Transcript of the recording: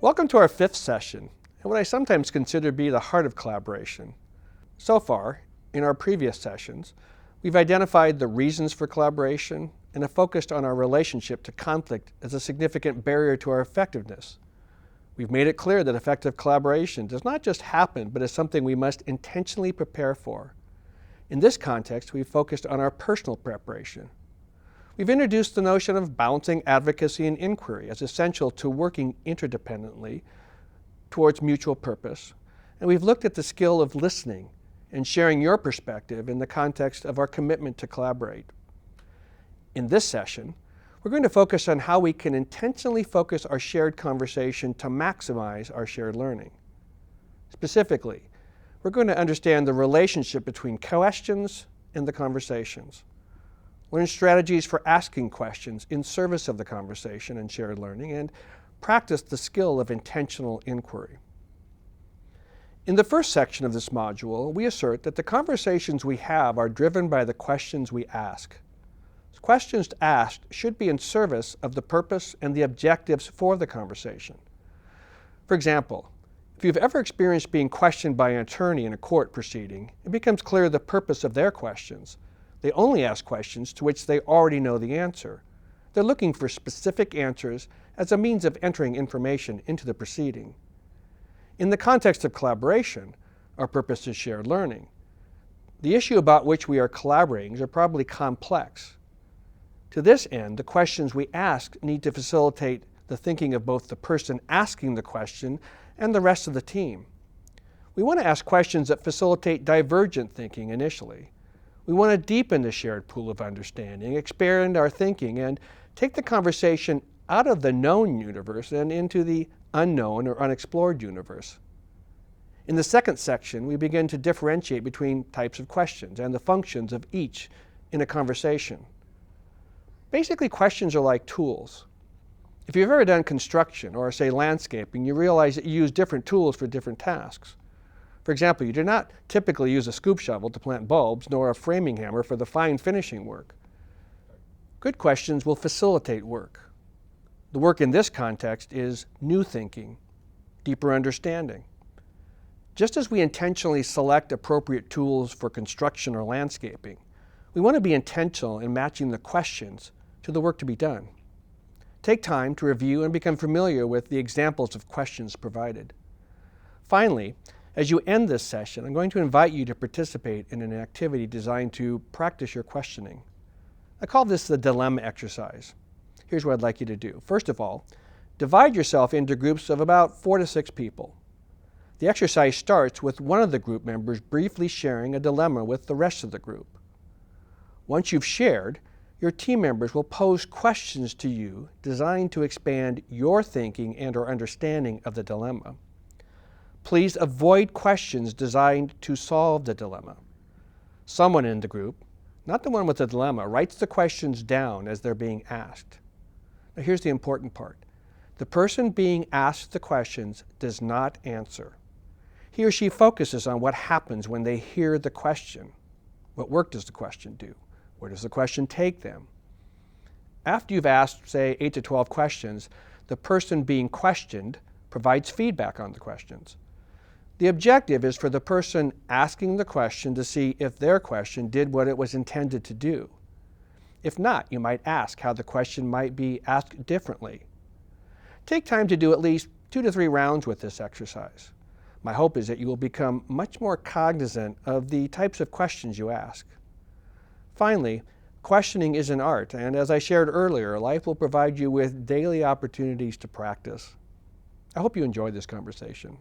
Welcome to our fifth session, and what I sometimes consider to be the heart of collaboration. So far, in our previous sessions, we've identified the reasons for collaboration and have focused on our relationship to conflict as a significant barrier to our effectiveness. We've made it clear that effective collaboration does not just happen, but is something we must intentionally prepare for. In this context, we've focused on our personal preparation. We've introduced the notion of balancing advocacy and inquiry as essential to working interdependently towards mutual purpose. And we've looked at the skill of listening and sharing your perspective in the context of our commitment to collaborate. In this session, we're going to focus on how we can intentionally focus our shared conversation to maximize our shared learning. Specifically, we're going to understand the relationship between questions and the conversations. Learn strategies for asking questions in service of the conversation and shared learning, and practice the skill of intentional inquiry. In the first section of this module, we assert that the conversations we have are driven by the questions we ask. Questions asked should be in service of the purpose and the objectives for the conversation. For example, if you've ever experienced being questioned by an attorney in a court proceeding, it becomes clear the purpose of their questions. They only ask questions to which they already know the answer. They're looking for specific answers as a means of entering information into the proceeding. In the context of collaboration, our purpose is shared learning. The issue about which we are collaborating are probably complex. To this end, the questions we ask need to facilitate the thinking of both the person asking the question and the rest of the team. We want to ask questions that facilitate divergent thinking initially. We want to deepen the shared pool of understanding, expand our thinking, and take the conversation out of the known universe and into the unknown or unexplored universe. In the second section, we begin to differentiate between types of questions and the functions of each in a conversation. Basically, questions are like tools. If you've ever done construction or, say, landscaping, you realize that you use different tools for different tasks. For example, you do not typically use a scoop shovel to plant bulbs, nor a framing hammer for the fine finishing work. Good questions will facilitate work. The work in this context is new thinking, deeper understanding. Just as we intentionally select appropriate tools for construction or landscaping, we want to be intentional in matching the questions to the work to be done. Take time to review and become familiar with the examples of questions provided. Finally, as you end this session, I'm going to invite you to participate in an activity designed to practice your questioning. I call this the dilemma exercise. Here's what I'd like you to do. First of all, divide yourself into groups of about 4 to 6 people. The exercise starts with one of the group members briefly sharing a dilemma with the rest of the group. Once you've shared, your team members will pose questions to you designed to expand your thinking and/or understanding of the dilemma. Please avoid questions designed to solve the dilemma. Someone in the group, not the one with the dilemma, writes the questions down as they're being asked. Now here's the important part. The person being asked the questions does not answer. He or she focuses on what happens when they hear the question. What work does the question do? Where does the question take them? After you've asked, say, 8 to 12 questions, the person being questioned provides feedback on the questions. The objective is for the person asking the question to see if their question did what it was intended to do. If not, you might ask how the question might be asked differently. Take time to do at least 2 to 3 rounds with this exercise. My hope is that you will become much more cognizant of the types of questions you ask. Finally, questioning is an art, and as I shared earlier, life will provide you with daily opportunities to practice. I hope you enjoyed this conversation.